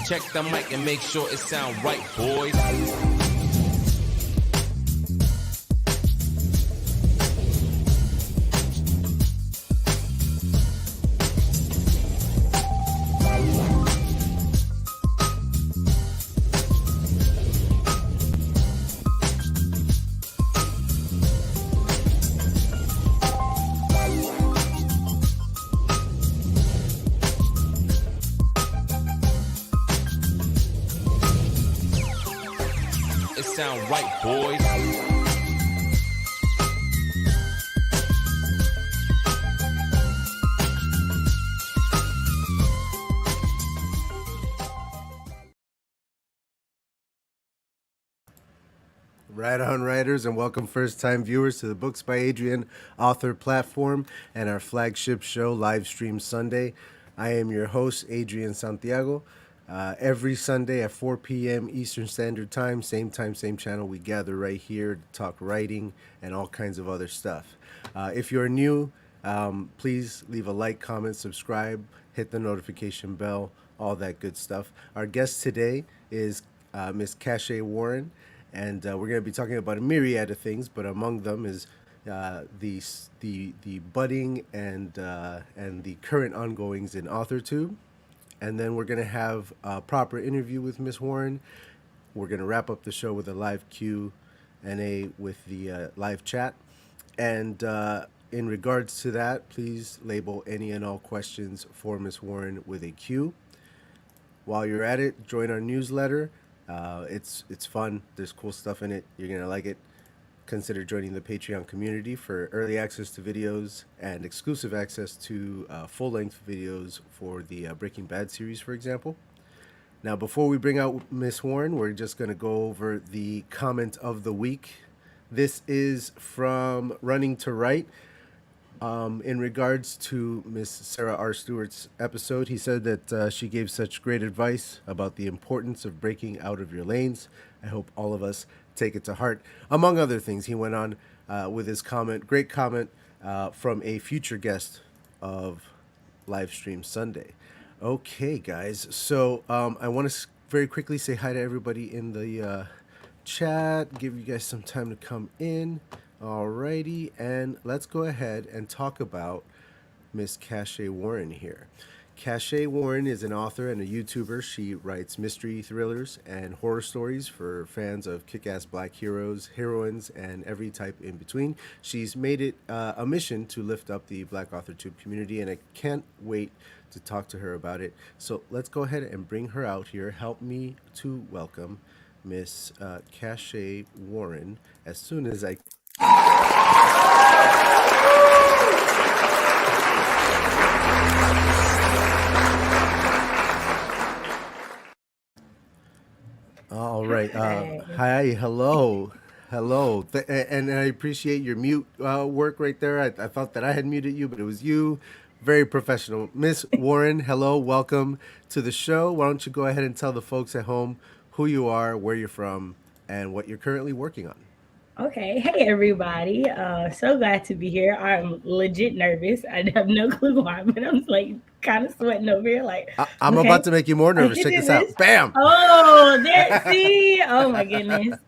Check the mic and make sure it sound right, boys. Sound right, boys. Right on, writers, and welcome first-time viewers to the Books by Adrian author platform and our flagship show, Livestream Sunday. I am your host, Adrian Santiago. Every Sunday at 4 p.m. Eastern Standard Time, same channel, we gather right here to talk writing and all kinds of other stuff. If you're new, please leave a like, comment, subscribe, hit the notification bell, all that good stuff. Our guest today is Miss Cache Warren, and we're going to be talking about a myriad of things, but among them is the budding and the current ongoings in AuthorTube. And then we're going to have a proper interview with Miss Warren. We're going to wrap up the show with a live Q&A with the live chat. And in regards to that, please label any and all questions for Miss Warren with a Q. While you're at it, join our newsletter. It's fun. There's cool stuff in it. You're going to like it. Consider joining the Patreon community for early access to videos and exclusive access to full-length videos for the Breaking Bad series, for example. Now, before we bring out Miss Warren, we're just going to go over the comment of the week. This is from Running to Write. In regards to Miss Sarah R. Stewart's episode, he said that she gave such great advice about the importance of breaking out of your lanes. I hope all of us take it to heart. Among other things, he went on with his comment, great comment from a future guest of Livestream Sunday. Okay, guys, so I want to very quickly say hi to everybody in the chat, give you guys some time to come in. Alrighty, and let's go ahead and talk about Miss Cache Warren here. Cache Warren is an author and a YouTuber. She writes mystery thrillers and horror stories for fans of kick-ass black heroes, heroines, and every type in between. She's made it a mission to lift up the Black Authortube community, and I can't wait to talk to her about it. So let's go ahead and bring her out here. Help me to welcome Miss Cache Warren as soon as I... All right. Hi. Hello. And I appreciate your mute work right there. I thought that I had muted you, but it was you. Very professional. Miss Warren, hello. Welcome to the show. Why don't you go ahead and tell the folks at home who you are, where you're from, and what you're currently working on. Okay. Hey, everybody. So glad to be here. I'm legit nervous. I have no clue why, but I'm like kind of sweating over here. Like I'm about to make you more nervous. Check this out. Bam. Oh, there. See? Oh, my goodness.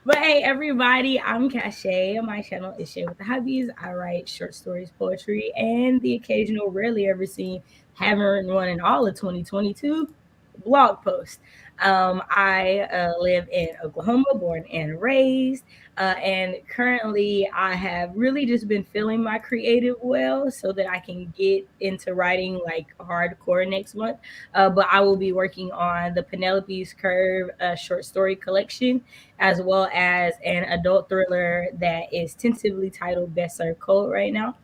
But hey, everybody, I'm Cache. My channel is Shay with the Hobbies. I write short stories, poetry, and the occasional, rarely ever seen, haven't written one in all of 2022 blog post. I live in Oklahoma, born and raised, and currently I have really just been filling my creative well so that I can get into writing like hardcore next month. But I will be working on the Penelope's Curve short story collection, as well as an adult thriller that is tentatively titled Best Served Cold right now.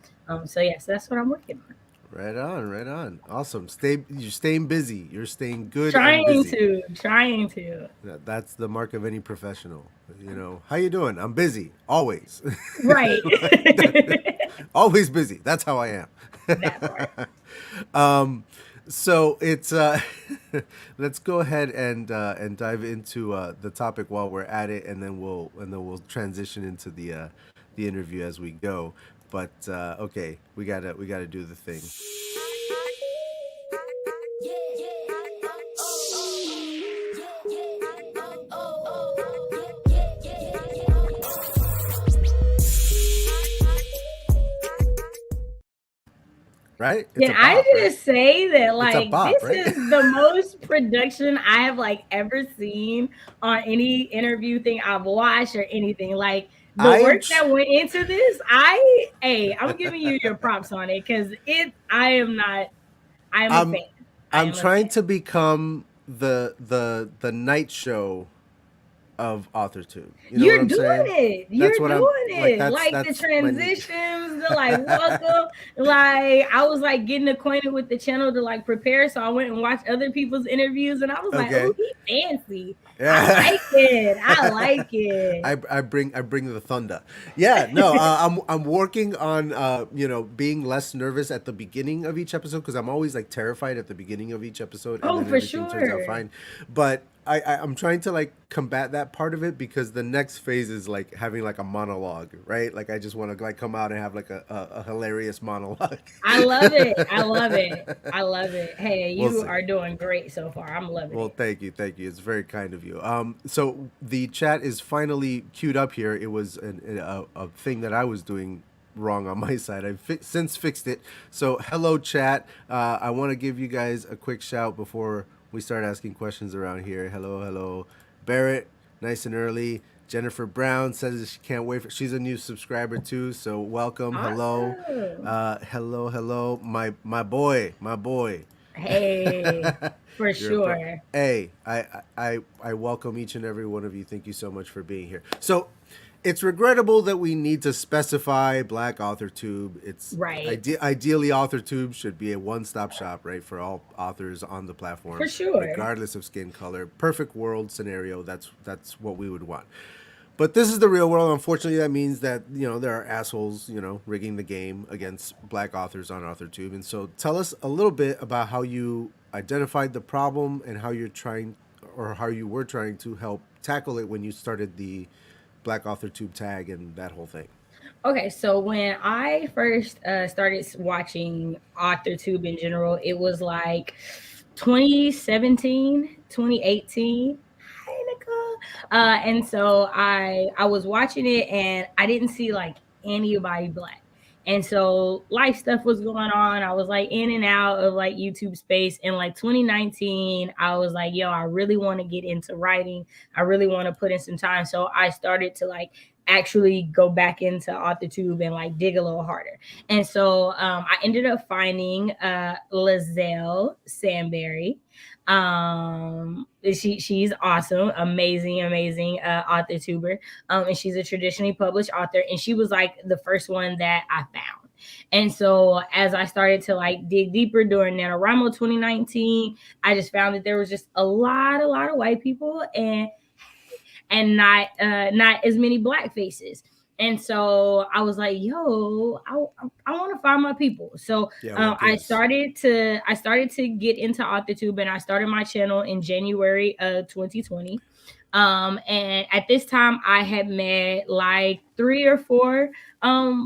So yes, that's what I'm working on. Right on. Awesome. You're staying busy. You're staying good. Trying to. That's the mark of any professional. You know, how you doing? I'm busy. Always. Right. Always busy. That's how I am. That part. So it's let's go ahead and dive into the topic while we're at it, and then we'll transition into the interview as we go. But okay, we gotta do the thing. right? It's Can a I bop, right? just say that It's a like bop, this right? is the most production I have like ever seen on any interview thing I've watched or anything. Like the I am work tr- that went into this, I'm giving you your props on it because I am a I'm fan. I I'm am a fan. trying to become the night show of AuthorTube. You know what You're I'm doing saying? it. That's You're what I'm doing like. it. Like the That's my. transitions, the like welcome. Like I was like getting acquainted with the channel to like prepare. So I went and watched other people's interviews and I was like, oh, Okay. he fancy. I Yeah. like it. I like it. I bring the thunder. Yeah, no, I'm working on being less nervous at the beginning of each episode because I'm always like terrified at the beginning of each episode and Oh, then for everything turns out sure. fine. But I'm trying to like combat that part of it because the next phase is like having like a monologue, right? Like I just want to like come out and have like a hilarious monologue. I love it. I love it. I love it. Hey, We'll you see. are doing great so far. I'm loving Well, it. thank you, thank you. It's very kind of you. So the chat is finally queued up here. It was a thing that I was doing wrong on my side. I've since fixed it. So hello, chat. I want to give you guys a quick shout before we start asking questions around here. Hello, hello, Barrett. Nice and early. Jennifer Brown says she can't wait for. She's a new subscriber too. So welcome. Hello, Awesome. hello, hello. My boy, my boy. Hey, for You're a pro. sure. Hey, I welcome each and every one of you. Thank you so much for being here. So, it's regrettable that we need to specify Black AuthorTube. It's Right. ideally AuthorTube should be a one-stop shop, right, for all authors on the For platform, sure. regardless of skin color. Perfect world scenario. That's what we would want. But this is the real world. Unfortunately, that means that there are assholes rigging the game against black authors on AuthorTube. And so, tell us a little bit about how you identified the problem and how you're trying, or how you were trying to help tackle it when you started the Black AuthorTube tag and that whole thing. Okay, so when I first started watching AuthorTube in general, it was like 2017, 2018. Hi, Nicole. And so I was watching it and I didn't see like anybody black. And so life stuff was going on. I was like in and out of like YouTube space. In like 2019, I was like, yo, I really want to get into writing. I really want to put in some time. So I started to like actually go back into AuthorTube and like dig a little harder. And so I ended up finding Lizelle Sandberry. She's awesome, amazing author tuber. And she's a traditionally published author, and she was like the first one that I found. And so as I started to like dig deeper during NaNoWriMo 2019, I just found that there was just a lot of white people and not as many black faces. And so I was like, yo, I want to find my people. So Yeah, what I gives? started to get into AuthorTube, and I started my channel in January of 2020. And at this time I had met like 3 or 4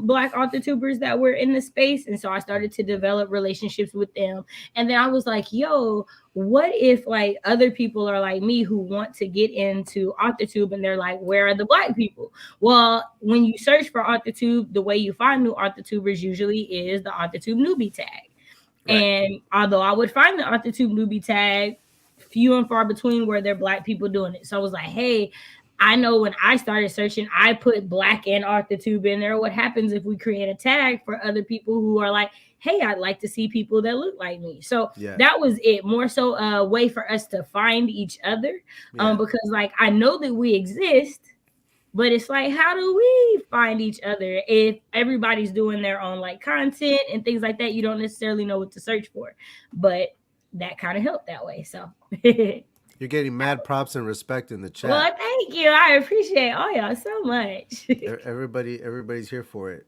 black author tubers that were in the space. And so I started to develop relationships with them. And then I was like, yo, what if like other people are like me who want to get into AuthorTube and they're like, where are the black people? Well, when you search for AuthorTube, the way you find new AuthorTubers usually is the AuthorTube newbie tag. Right. And although I would find the AuthorTube newbie tag, few and far between where there are black people doing it. So I was like, hey, I know when I started searching, I put black and AuthorTube in there. What happens if we create a tag for other people who are like, hey, I'd like to see people that look like me. So Yeah. that was it. More so a way for us to find each other. Yeah. Because like I know that we exist, but it's like, how do we find each other if everybody's doing their own like content and things like that? You don't necessarily know what to search for, but that kind of helped that way. So You're getting mad props and respect in the chat. well, thank you. I appreciate all y'all so much. Everybody's here for it.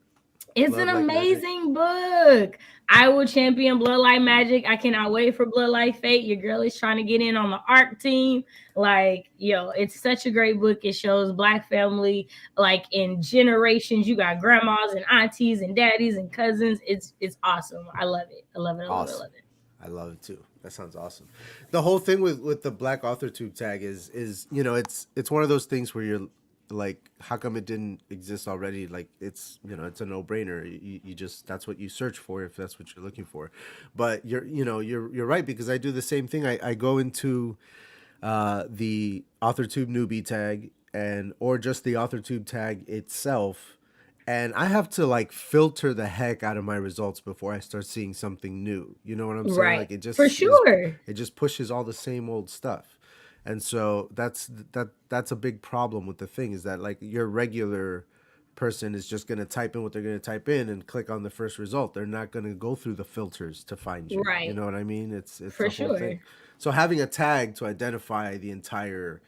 It's an amazing book. I will champion Bloodlight Magic. I cannot wait for Bloodlight Fate. Your girl is trying to get in on the ARC team. Like, yo, it's such a great book. It shows black family like in generations. You got grandmas and aunties and daddies and cousins. It's awesome. I love it. I love it. I love it. I love it. I love it too. That sounds awesome. The whole thing with the Black AuthorTube tag is it's one of those things where you're like, how come it didn't exist already? Like, it's, it's a no-brainer. You just, that's what you search for if that's what you're looking for. But you're right, because I do the same thing. I go into the AuthorTube newbie tag, and or just the AuthorTube tag itself, and I have to like filter the heck out of my results before I start seeing something new. You know what I'm saying? Right. Like, it just For sure. it just pushes all the same old stuff. And so that's a big problem with the thing, is that like your regular person is just going to type in what they're going to type in and click on the first result. They're not going to go through the filters to find you. You Right. know what I mean? It's For the whole sure. thing. So having a tag to identify the entire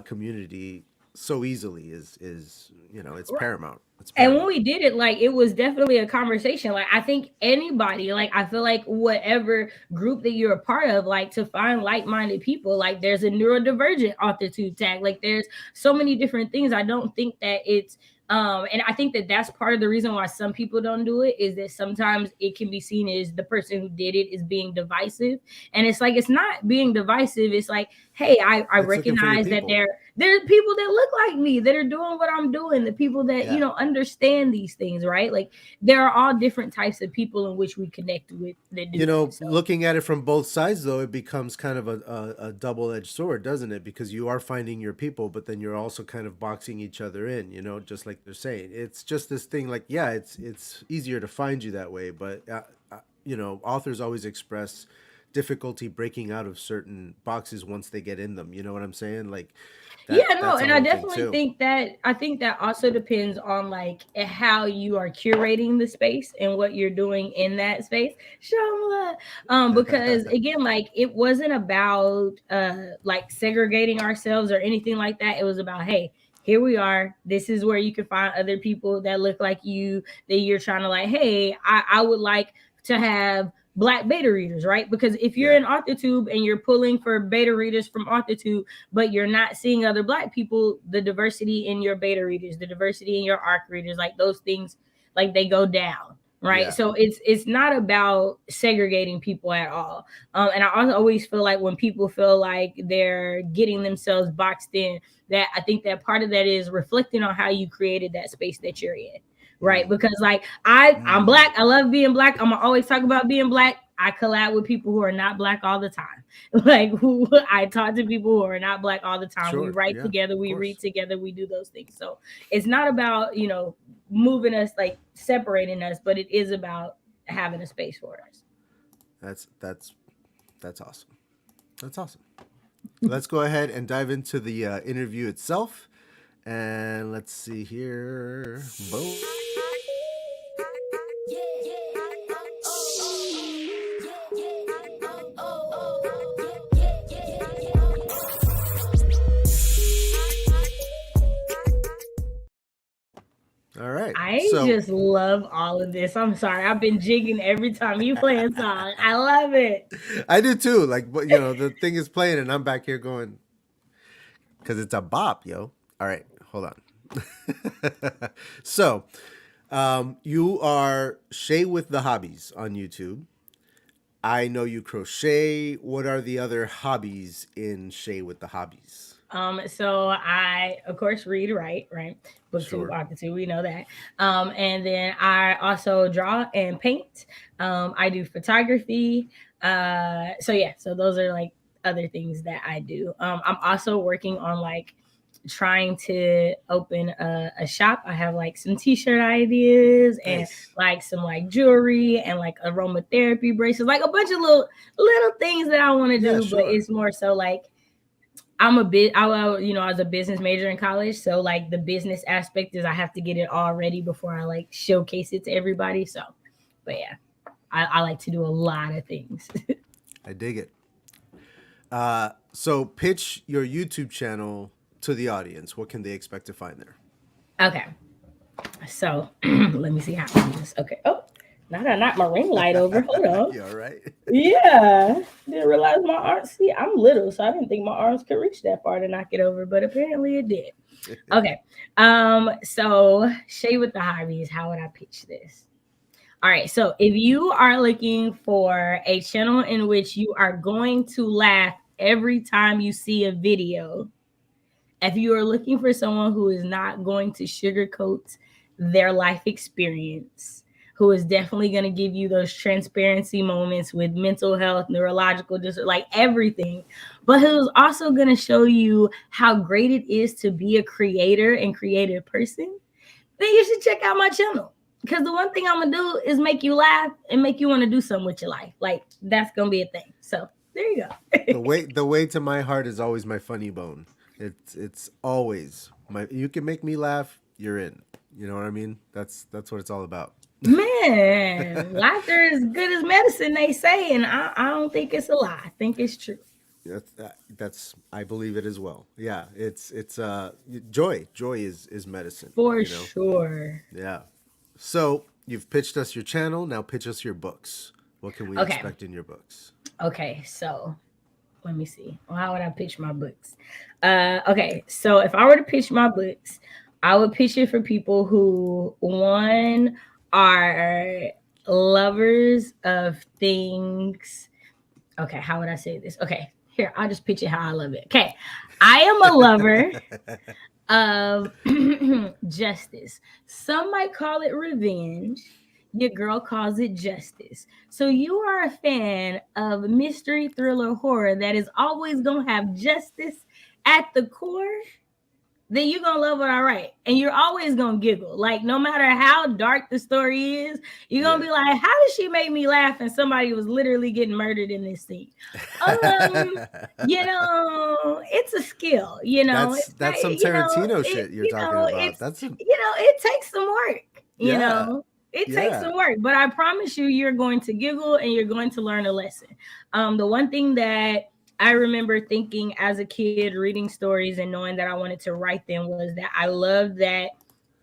community so easily is it's paramount. It's And when paramount. we did it, like, it was definitely a conversation. Like, I think anybody, like, I feel like whatever group that you're a part of, like, to find like-minded people, like, there's a neurodivergent AuthorTube tag. Like, there's so many different things. I don't think that it's and I think that that's part of the reason why some people don't do it, is that sometimes it can be seen as the person who did it is being divisive. And it's like, it's not being divisive. It's like, hey, I It's looking for your recognize that people. there's people that look like me that are doing what I'm doing, the people that, Yeah. understand these things, right? Like, there are all different types of people in which we connect with that do that. So, Looking at it from both sides, though, it becomes kind of a double-edged sword, doesn't it? Because you are finding your people, but then you're also kind of boxing each other in, just like they're saying. It's just this thing, like, yeah, it's easier to find you that way, but authors always express difficulty breaking out of certain boxes once they get in them. You know what I'm saying? Like, yeah, no, that's a and I whole thing definitely too. think that also depends on like how you are curating the space and what you're doing in that space. Shamla. Because again, like, it wasn't about like segregating ourselves or anything like that. It was about, hey, here we are. This is where you can find other people that look like you, that you're trying to, like, hey, I would like to have Black beta readers, right? Because if you're Yeah. in AuthorTube and you're pulling for beta readers from AuthorTube, but you're not seeing other Black people, the diversity in your beta readers, the diversity in your ARC readers, like, those things, like, they go down, right? Yeah. So it's not about segregating people at all. And I also always feel like when people feel like they're getting themselves boxed in, that I think that part of that is reflecting on how you created that space that you're in. Right. Because like I'm Black. I love being Black. I'm gonna always talk about being Black. I collab with people who are not Black all the time. Like, who I talk to people who are not Black all the time. Sure. We write Yeah, together, we of course. read together, we do those things. So it's not about, moving us, like separating us, but it is about having a space for us. That's awesome. That's awesome. Let's go ahead and dive into the interview itself. And let's see here. Boom. All right. I So just love all of this. I'm sorry. I've been jigging every time you play a song. I love it. I do too. Like, but the thing is playing, and I'm back here going, because it's a bop, yo. All right, hold on. So, you are Shay with the Hobbies on YouTube. I know you crochet. What are the other hobbies in Shay with the Hobbies? So I of course read, right? Books Sure. to we know that. And then I also draw and paint. I do photography. So those are like other things that I do. I'm also working on like trying to open a shop. I have like some t-shirt ideas and Nice. like some like jewelry and like aromatherapy bracelets, like a bunch of little things that I want to do. Sure. But it's more so like I was a business major in college. So like the business aspect is I have to get it all ready before I like showcase it to everybody. So, but yeah, I like to do a lot of things. I dig it. So pitch your YouTube channel to the audience. What can they expect to find there? Okay. So let me see how I do this. Okay. Oh, now I knocked my ring light over. Hold on. You all right? Yeah. Didn't realize my arms. See, I'm little, so I didn't think my arms could reach that far to knock it over, but apparently it did. Okay. So Shay with the Hobbies, how would I pitch this? All right. So if you are looking for a channel in which you are going to laugh every time you see a video, If you are looking for someone who is not going to sugarcoat their life experience, who is definitely going to give you those transparency moments with mental health, neurological disorder, like everything, but who's also going to show you how great it is to be a creator and creative person, then you should check out my channel. Because the one thing I'm gonna do is make you laugh and make you want to do something with your life. Like that's gonna be a thing. So there you go. The way to my heart is always my funny bone. It's always my. You can make me laugh, you're in. You know what I mean? That's what it's all about. Man, laughter is good as medicine, they say, and I don't think it's a lie. I think it's true. That's I believe it as well. Yeah, it's joy. Joy is medicine. For You know. sure. Yeah. So you've pitched us your channel. Now pitch us your books. What can we Okay. expect in your books? Okay, so let me see. Well, how would I pitch my books? Okay, so if I were to pitch my books, I would pitch it for people who, one, are lovers of things. Okay, how would I say this? Okay, here, I'll just pitch it how I love it. Okay, I am a lover of justice. Some might call it revenge. Your girl calls it justice. So you are a fan of mystery, thriller, horror that is always gonna have justice at the core, then you're gonna love what I write. And you're always gonna giggle. Like no matter how dark the story is, you're gonna be like, how did she make me laugh? And somebody was literally getting murdered in this scene. You know, it's a skill, you know. That's some Tarantino shit you're talking about. That's it takes some work, you know. It takes Yeah. some work, but I promise you, you're going to giggle and you're going to learn a lesson. The one thing that I remember thinking as a kid, reading stories and knowing that I wanted to write them, was that I loved that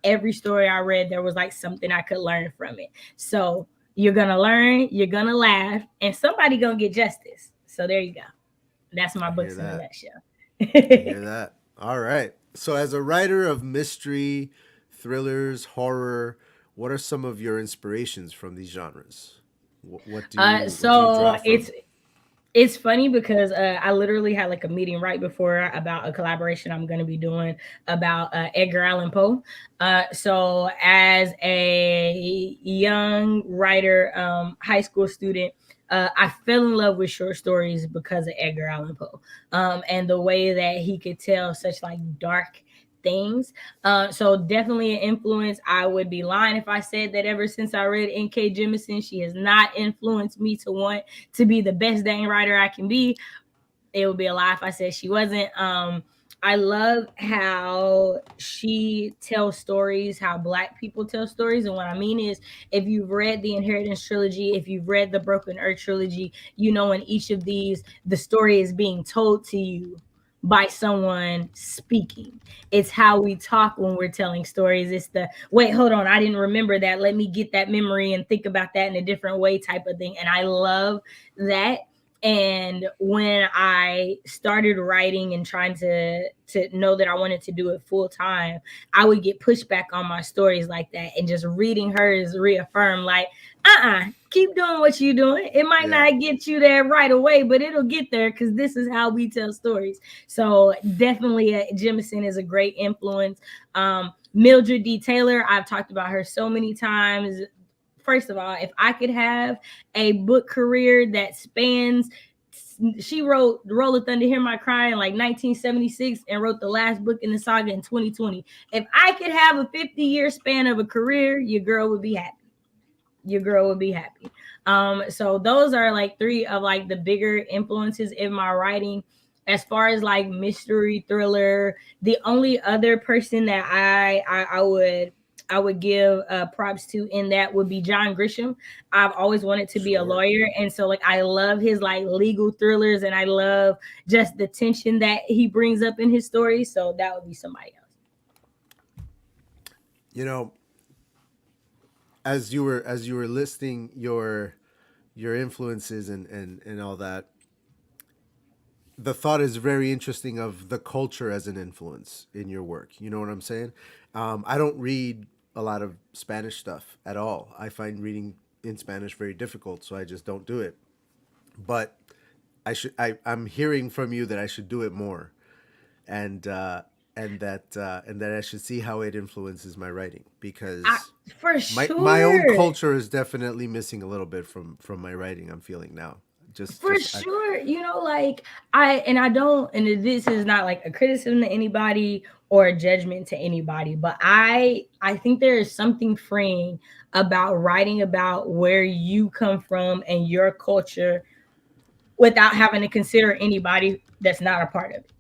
every story I read, there was like something I could learn from it. So you're going to learn, you're going to laugh, and somebody going to get justice. So there you go. That's my books in a nutshell. I hear that. All right. So as a writer of mystery, thrillers, horror, what are some of your inspirations from these genres? What do you draw from? It's funny because I literally had like a meeting right before about a collaboration I'm going to be doing about Edgar Allan Poe. So as a young writer, high school student, I fell in love with short stories because of Edgar Allan Poe, and the way that he could tell such like dark things. So definitely an influence. I would be lying if I said that ever since I read N.K. Jemisin, she has not influenced me to want to be the best dang writer I can be. It would be a lie if I said she wasn't. I love how she tells stories, how Black people tell stories. And what I mean is, if you've read the Inheritance trilogy, if you've read the Broken Earth trilogy, you know in each of these, the story is being told to you by someone speaking. It's how we talk when we're telling stories. It's the, wait, hold on, I didn't remember that. Let me get that memory and think about that in a different way type of thing. And I love that. And when I started writing and trying to know that I wanted to do it full time, I would get pushback on my stories like that. And just reading hers reaffirmed, like, keep doing what you're doing. It might not get you there right away, but it'll get there because this is how we tell stories. So definitely Jemisin is a great influence. Mildred D. Taylor, I've talked about her so many times. First of all, if I could have a book career that spans, she wrote Roll of Thunder, Hear My Cry in like 1976 and wrote the last book in the saga in 2020. If I could have a 50-year span of a career, your girl would be happy. Your girl would be happy. So those are like three of like the bigger influences in my writing. As far as like mystery thriller, the only other person that I would give props to in that would be John Grisham. I've always wanted to be a lawyer, and so like I love his like legal thrillers, and I love just the tension that he brings up in his stories. So that would be somebody else. You know, as you were listing your influences and all that, the thought is very interesting of the culture as an influence in your work. You know what I'm saying? I don't read a lot of Spanish stuff at all. I find reading in Spanish very difficult, so I just don't do it. But I'm hearing from you that I should do it more. And and that I should see how it influences my writing, I, because for my own sure. culture is definitely missing a little bit from my writing. I'm feeling now. For Just sure, like I don't, and this is not like a criticism to anybody or a judgment to anybody, but I think there is something freeing about writing about where you come from and your culture without having to consider anybody that's not a part of it.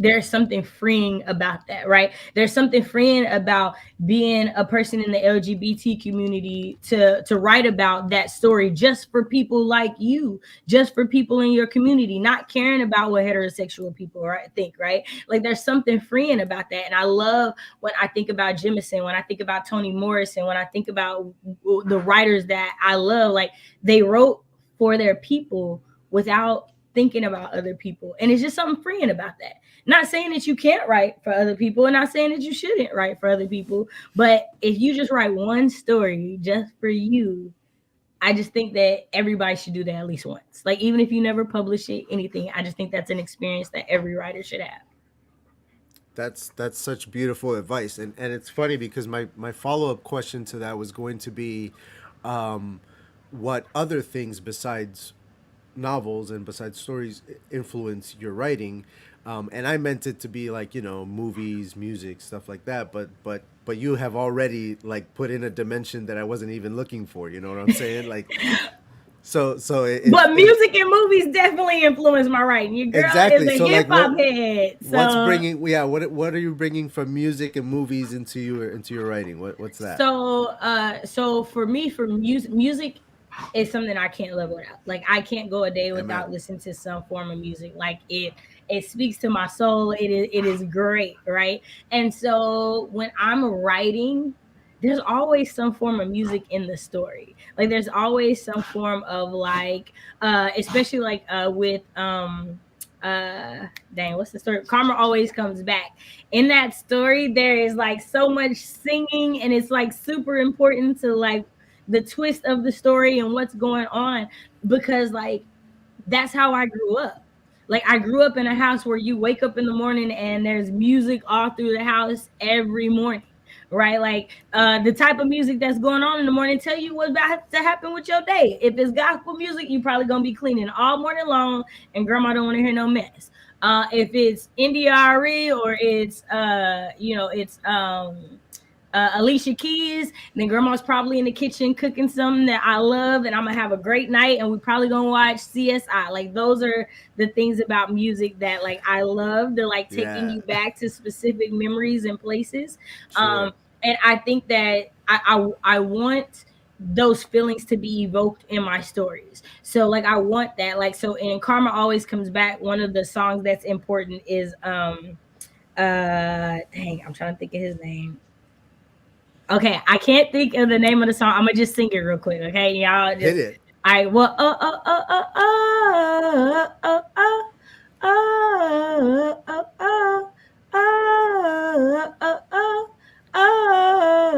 There's something freeing about that, right? There's something freeing about being a person in the LGBT community to write about that story just for people like you, just for people in your community, not caring about what heterosexual people think, right? Like there's something freeing about that. And I love when I think about Jemison, when I think about Toni Morrison, when I think about the writers that I love, like they wrote for their people without thinking about other people. And it's just something freeing about that. Not saying that you can't write for other people, and not saying that you shouldn't write for other people, but if you just write one story just for you, I just think that everybody should do that at least once. Like even if you never publish it, anything, I just think that's an experience that every writer should have. That's such beautiful advice, and it's funny because my follow up question to that was going to be, um, what other things besides novels and besides stories influence your writing, and I meant it to be like, movies, music, stuff like that, but you have already like put in a dimension that I wasn't even looking for. You know what I'm saying? Like, so But music and movies definitely influence my writing. Your girl is exactly. a So hip like, hop head, what's so bringing, yeah, what are you bringing from music and movies into your writing? What's that? so for me, for music is something I can't live without. Like I can't go a day Amen. without listening to some form of music. Like it speaks to my soul. It is great, right? And so when I'm writing, there's always some form of music in the story. Like there's always some form of like especially like with dang, what's the story? Karma always comes back. In that story, there is like so much singing, and it's like super important to like the twist of the story and what's going on, because like that's how I grew up. Like I grew up in a house where you wake up in the morning and there's music all through the house every morning, right? Like the type of music that's going on in the morning tell you what's about to happen with your day. If it's gospel music, you probably gonna be cleaning all morning long, and grandma don't want to hear no mess. If it's NDRE or it's Alicia Keys, then grandma's probably in the kitchen cooking something that I love, and I'm gonna have a great night, and we probably gonna watch CSI. Like those are the things about music that like I love. They're like taking Yeah, you back to specific memories and places. sure. And I think that I want those feelings to be evoked in my stories. So like I want that. Like so in Karma Always Comes Back, one of the songs that's important is dang, I'm trying to think of his name. Okay, I can't think of the name of the song. I'm gonna just sing it real quick. Okay, y'all Hit just. it. I well oh oh oh oh oh oh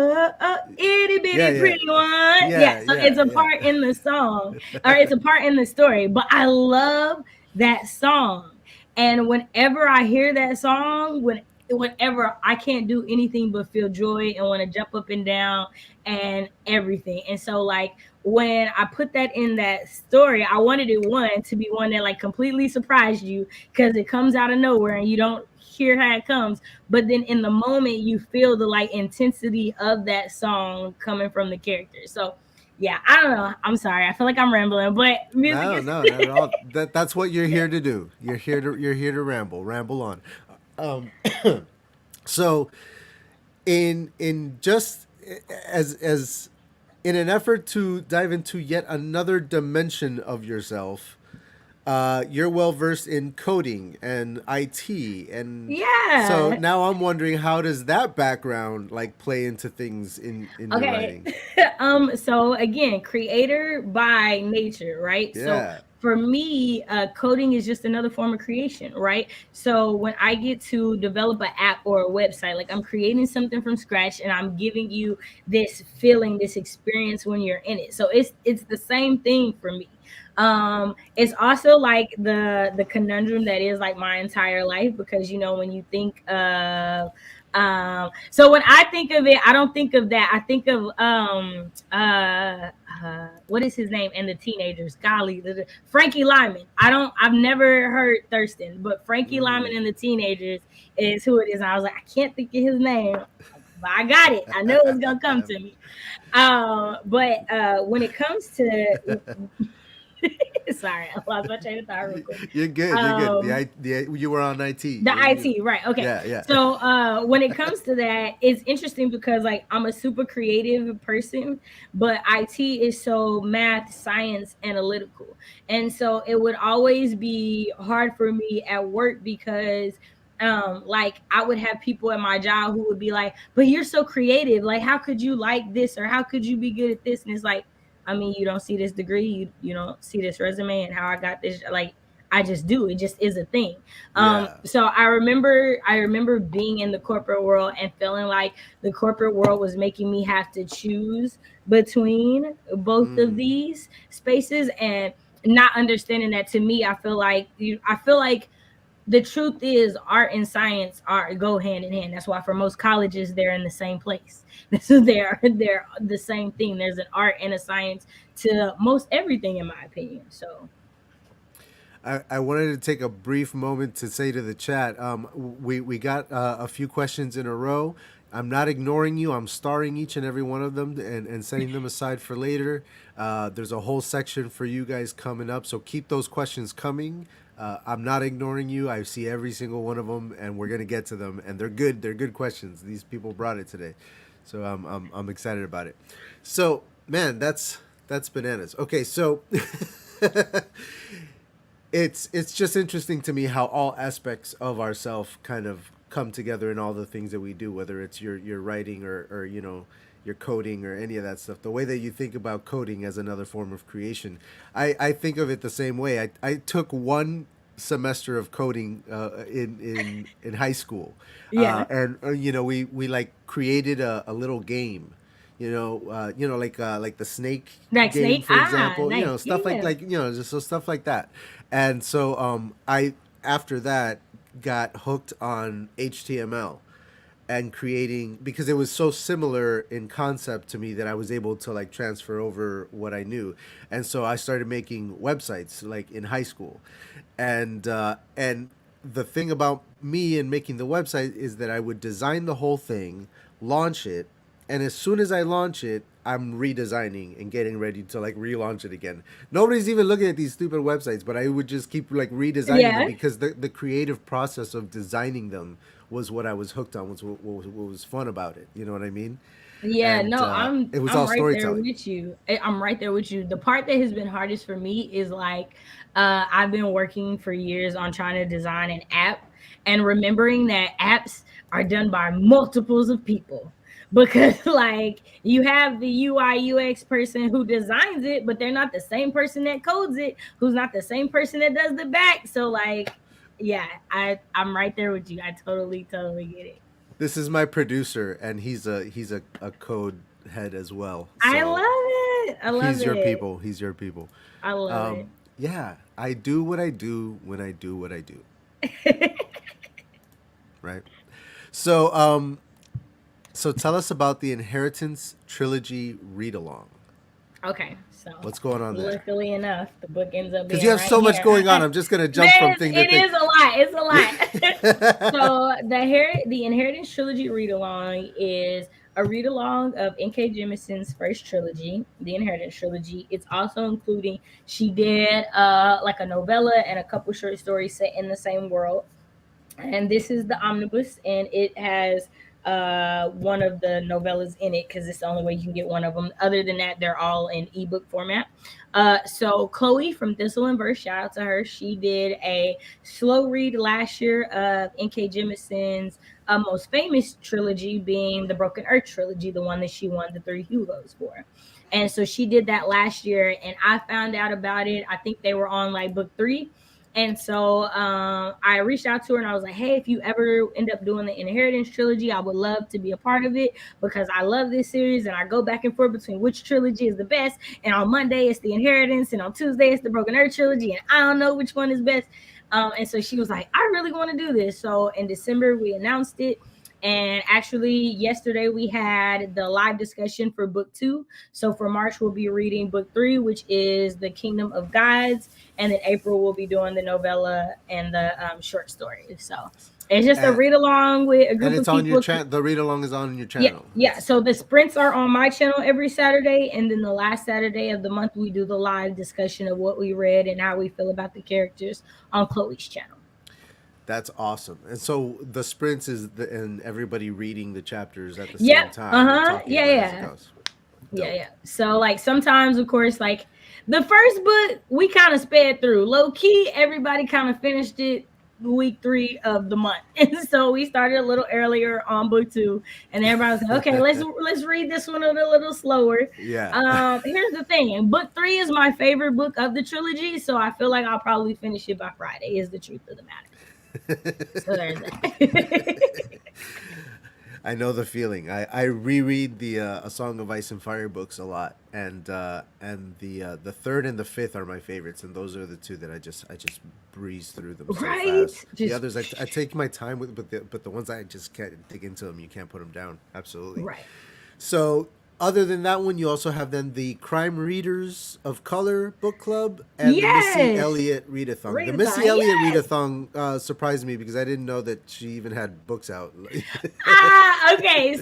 itty Yeah, bitty yeah, pretty one. Yeah, yeah, so it's a yeah, part in the song, or it's a part in the story. But I love that song, and whenever I hear that song, whenever I can't do anything but feel joy and want to jump up and down and everything. And so like when I put that in that story, I wanted it one to be one that like completely surprised you because it comes out of nowhere and you don't hear how it comes. But then in the moment you feel the like intensity of that song coming from the characters. So yeah, I don't know. I'm sorry. I feel like I'm rambling, but music No, is no, not at all. That's what you're here to do. You're here to ramble on. Um, so in just as in an effort to dive into yet another dimension of yourself, you're well versed in coding and IT, and so yeah. now I'm wondering, how does that background like play into things in your Okay. writing? So again, creator by nature, right? So Yeah, for me, coding is just another form of creation, right? So when I get to develop an app or a website, like I'm creating something from scratch and I'm giving you this feeling, this experience when you're in it. So it's the same thing for me. It's also like the conundrum that is like my entire life, because when you think of so when I think of it, I don't think of that. I think of what is his name, and the teenagers, golly, Frankie Lyman. I've never heard Thurston, but Frankie Lyman and the teenagers is who it is. And I was like, I can't think of his name, but I got it. I know it was gonna come to me. But when it comes to sorry, I lost my train of thought real quick. You're good. You're good. You were on IT. The IT, right? Okay. Yeah. So when it comes to that, it's interesting because like I'm a super creative person, but IT is so math, science, analytical, and so it would always be hard for me at work because like I would have people at my job who would be like, but you're so creative, like how could you like this, or how could you be good at this? And it's like, I mean, you don't see this degree, you don't see this resume and how I got this, like I just do. It just is a thing. So I remember being in the corporate world and feeling like the corporate world was making me have to choose between both of these spaces, and not understanding that. To me, I feel like the truth is art and science go hand in hand. That's why for most colleges they're in the same place. So they're the same thing. There's an art and a science to most everything, in my opinion. So I wanted to take a brief moment to say to the chat, we got a few questions in a row. I'm not ignoring you. I'm starring each and every one of them and setting them aside for later. There's a whole section for you guys coming up, so keep those questions coming. I'm not ignoring you. I see every single one of them, and we're gonna get to them. And they're good. They're good questions. These people brought it today, so I'm excited about it. So man, that's bananas. Okay, so it's just interesting to me how all aspects of ourself kind of come together in all the things that we do, whether it's your writing or your coding or any of that stuff. The way that you think about coding as another form of creation, I think of it the same way. I took one semester of coding in high school, and we like created a little game. Like the snake game, for example. Nice. Stuff like just so stuff like that. And so I after that got hooked on HTML and creating, because it was so similar in concept to me that I was able to like transfer over what I knew. And so I started making websites like in high school. And the thing about me and making the website is that I would design the whole thing, launch it, and as soon as I launch it, I'm redesigning and getting ready to like relaunch it again. Nobody's even looking at these stupid websites, but I would just keep like redesigning them because the creative process of designing them was what I was hooked on, was what was fun about it. You know what I mean? Yeah, And, no, it was I'm all right there storytelling. with you. I'm right there with you. The part that has been hardest for me is like I've been working for years on trying to design an app, and remembering that apps are done by multiples of people. Because like you have the UI UX person who designs it, but they're not the same person that codes it, who's not the same person that does the back. So like, yeah, I'm right there with you. I totally get it. This is my producer, and he's a code head as well. So I love it. I love he's it. your people. He's your people. I love it. Yeah, I do what I do when I do what I do. Right. So so tell us about the Inheritance trilogy read along. Okay, so What's going on there? luckily enough, the book ends up being Because you have right so much here. going on. I'm just gonna jump from thing to It thing. is a lot. It's a lot. So the Inheritance trilogy read along is a read along of N.K. Jemison's first trilogy, the Inheritance trilogy. It's also including, she did like a novella and a couple short stories set in the same world. And this is the omnibus, and it has one of the novellas in it because it's the only way you can get one of them. Other than that, they're all in ebook format. So Chloe from Thistle and Verse, shout out to her. She did a slow read last year of N.K. Jemison's most famous trilogy, being the Broken Earth trilogy, the one that she won the 3 Hugos for. And so she did that last year, and I found out about it. I think they were on like book 3. And so I reached out to her and I was like, hey, if you ever end up doing the Inheritance trilogy, I would love to be a part of it because I love this series and I go back and forth between which trilogy is the best. And on Monday, it's the Inheritance, and on Tuesday, it's the Broken Earth trilogy. And I don't know which one is best. And so she was like, I really want to do this. So in December, we announced it. And actually, yesterday we had the live discussion for book 2. So for March, we'll be reading book 3, which is The Kingdom of Gods. And then April, we'll be doing the novella and the short story. So it's just a read along with a group of people. And it's on your channel. The read along is on your channel. Yeah. So the sprints are on my channel every Saturday. And then the last Saturday of the month, we do the live discussion of what we read and how we feel about the characters on Chloe's channel. That's awesome. And so the sprints and everybody reading the chapters at the same time. Yeah. So like sometimes, of course, like the first book we kind of sped through. Low key, everybody kind of finished it week 3 of the month. And so we started a little earlier on book 2, and everybody was like, okay, let's read this one a little slower. Yeah. Here's the thing. Book 3 is my favorite book of the trilogy, so I feel like I'll probably finish it by Friday, is the truth of the matter. So there's that. I know the feeling. I reread the A Song of Ice and Fire books a lot, and the 3rd and the 5th are my favorites, and those are the 2 that I just breeze through them so fast. The others I take my time with, but the ones I just can't dig into them. You can't put them down. Absolutely. Right. So other than that one, you also have then the Crime Readers of Color book club and the Missy Elliott Readathon. The Missy Elliott Readathon surprised me because I didn't know that she even had books out. Okay.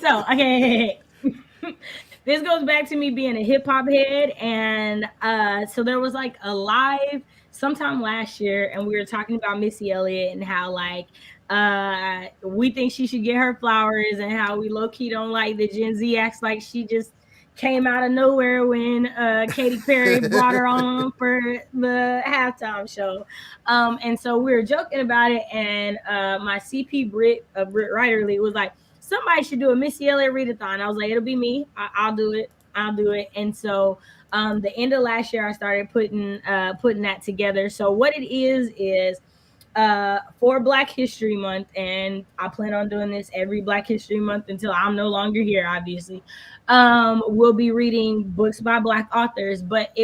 This goes back to me being a hip hop head, and so there was like a live sometime last year, and we were talking about Missy Elliott and how like we think she should get her flowers, and how we low-key don't like that Gen Z acts like she just came out of nowhere when Katy Perry brought her on for the halftime show. And so we were joking about it, and my CP Britt Writerly was like, somebody should do a Missy Elliott readathon. I was like, it'll be me. I'll do it. And so the end of last year, I started putting that together. So what it is for Black History Month, and I plan on doing this every Black History Month until I'm no longer here, obviously. We'll be reading books by Black authors, but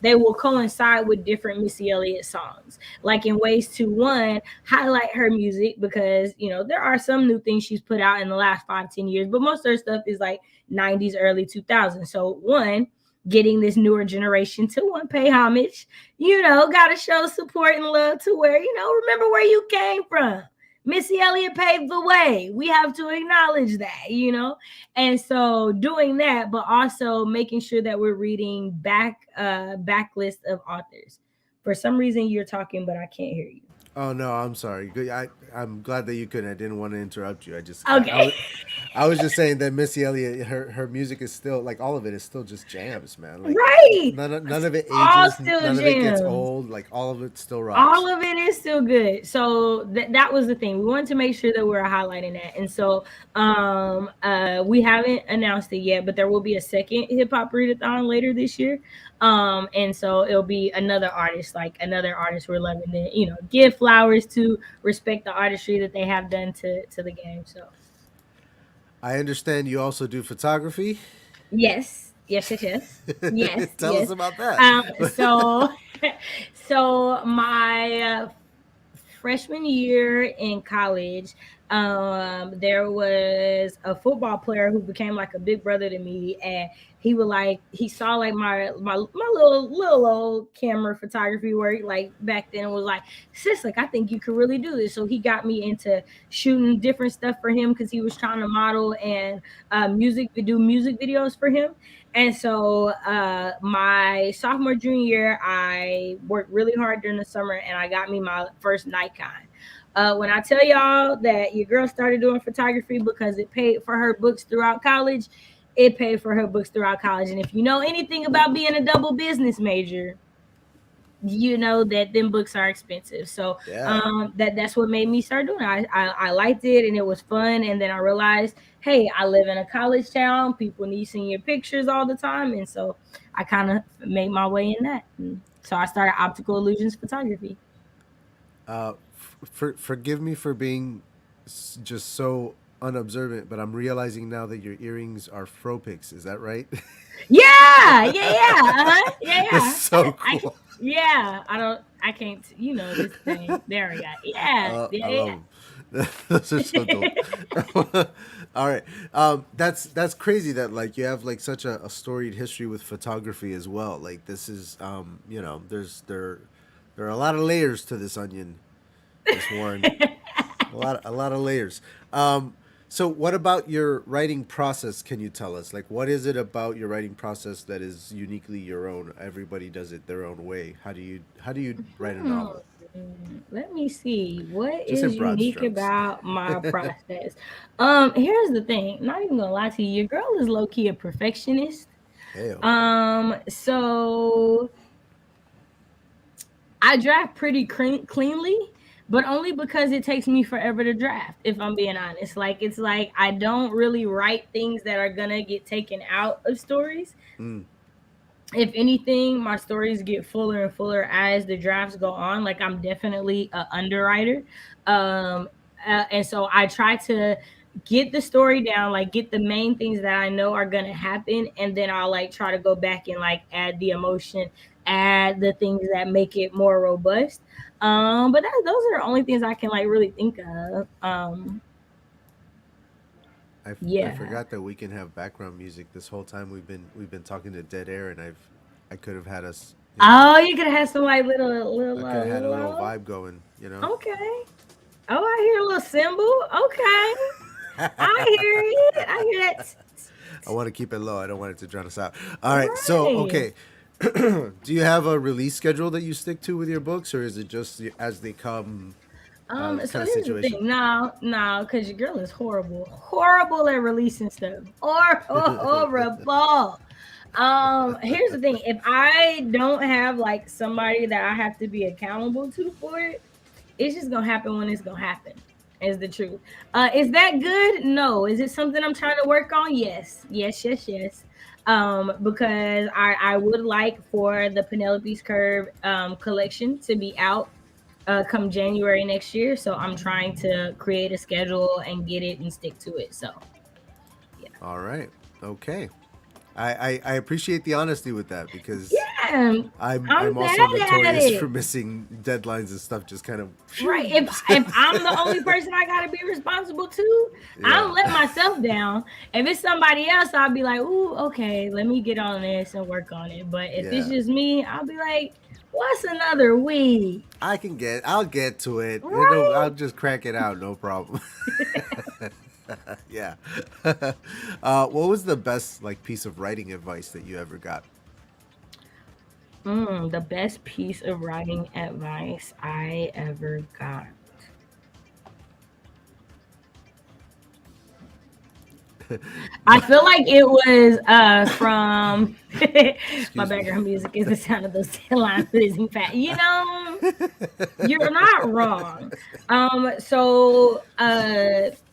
they will coincide with different Missy Elliott songs, like in ways to, one, highlight her music, because there are some new things she's put out in the last 5-10 years, but most of her stuff is like 90s, early 2000s. So one, getting this newer generation to one, pay homage, gotta show support and love to where, remember where you came from. Missy Elliott paved the way. We have to acknowledge that, and so doing that, but also making sure that we're reading backlist of authors. For some reason you're talking, but I can't hear you. Oh no, I'm sorry. I'm glad that you couldn't. I didn't want to interrupt you. I was just saying that Missy Elliott, her music is still, like, all of it is still just jams, man. Like, right. None of it ages. None of it gets old. Like, all of it still rocks. All of it is still good. So that was the thing. We wanted to make sure that we're highlighting that. And so we haven't announced it yet, but there will be a second hip hop readathon later this year. And so it'll be another artist we're loving to, give flowers to, respect the artistry that they have done to the game. So I understand you also do photography. Yes. Tell us about that. So my freshman year in college, there was a football player who became like a big brother to me, and he saw like my little old camera photography work like back then, and was like, sis, like, I think you could really do this. So he got me into shooting different stuff for him, because he was trying to model and do music videos for him. And so my sophomore, junior year, I worked really hard during the summer, and I got me my first Nikon. When I tell y'all that your girl started doing photography because it paid for her books throughout college, it paid for her books throughout college. And if you know anything about being a double business major, you know that them books are expensive. So Yeah. that's what made me start doing it. I liked it and it was fun. And then I realized, hey, I live in a college town. People need seeing your pictures all the time. And so I kind of made my way in that. And so I started optical illusions photography. Forgive me for being just so unobservant, but I'm realizing now that your earrings are fro picks. Is that right? Yeah. Uh-huh. That's Yeah. so I cool. yeah. I can't. This thing. There we go. Yeah. I Yeah. love them. Those are so dope. All right, that's crazy that like you have like such a storied history with photography as well. Like this is, there are a lot of layers to this onion, Miss Warren. A lot of layers. So what about your writing process? Can you tell us? Like, what is it about your writing process that is uniquely your own? Everybody does it their own way. How do you write a Hmm. novel? Let me see. What Just in is broad unique strokes. about my process? Here's the thing. Not even gonna lie to you. Your girl is low key a perfectionist. Hell. So I draft pretty cleanly, but only because it takes me forever to draft. If I'm being honest, like it's like I don't really write things that are gonna get taken out of stories. Mm. If anything, my stories get fuller and fuller as the drafts go on. Like I'm definitely a underwriter, um, and so I try to get the story down, like get the main things that I know are gonna happen, and then I'll like try to go back and like add the emotion, add the things that make it more robust. But those are the only things I can like really think of. I Yeah. forgot that we can have background music this whole time we've been talking to dead air, and I could have had us, Oh, you could have some like little I could have had a little. little vibe going. Okay. Oh, I hear a little cymbal. Okay. I hear it. I hear that. I want to keep it low. I don't want it to drown us out. All right. So, Right. okay. Do you have a release schedule that you stick to with your books, or is it just as they come, So kind of here's the situation? thing. No, because your girl is horrible. Horrible at releasing stuff. Or horrible. Here's the thing. If I don't have like somebody that I have to be accountable to for it, it's just gonna happen when it's gonna happen. Is the truth. Is that good? No. Is it something I'm trying to work on? Yes. Yes. Because I would like for the Penelope's Curve collection to be out come January next year. So I'm trying to create a schedule and get it and stick to it. So yeah. All right. Okay. I appreciate the honesty with that because Yeah. I'm I'm also bad at notorious for it. missing deadlines and stuff. Just kind of. Right. If I'm the only person I gotta be responsible to, I Yeah. don't let myself down. If it's somebody else, I'll be like, ooh, okay, let me get on this and work on it. But if it's Yeah. just me, I'll be like, what's another week? I'll get to it. I'll Right? just crack it out, no problem. Yeah. What was the best like piece of writing advice that you ever got? The best piece of writing advice I ever got. I feel like it was from my Excuse me. background music is the sound of those lines losing fat. You're not wrong.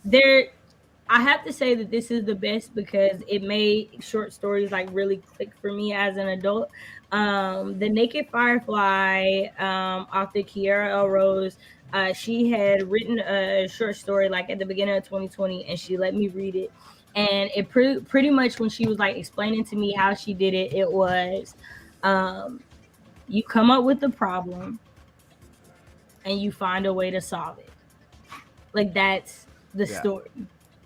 There I have to say that this is the best because it made short stories like really click for me as an adult. The Naked Firefly, author Kiara L. Rose, she had written a short story like at the beginning of 2020, and she let me read it. And it pretty much when she was like explaining to me how she did it, it was um, you come up with the problem and you find a way to solve it. Like that's the Yeah. story.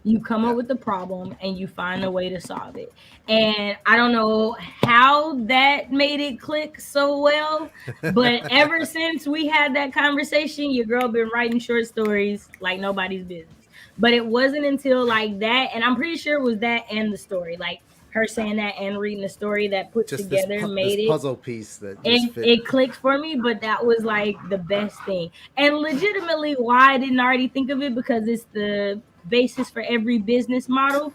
You come Yeah. up with the problem and you find a way to solve it. And I don't know how that made it click so well, but ever since we had that conversation, your girl been writing short stories like nobody's business. But it wasn't until like that, and I'm pretty sure it was that and the story, like her saying that and reading the story that put Just this together this made it puzzle piece that just it fit. it clicked for me, but that was like the best thing. And legitimately why I didn't already think of it because it's the basis for every business model.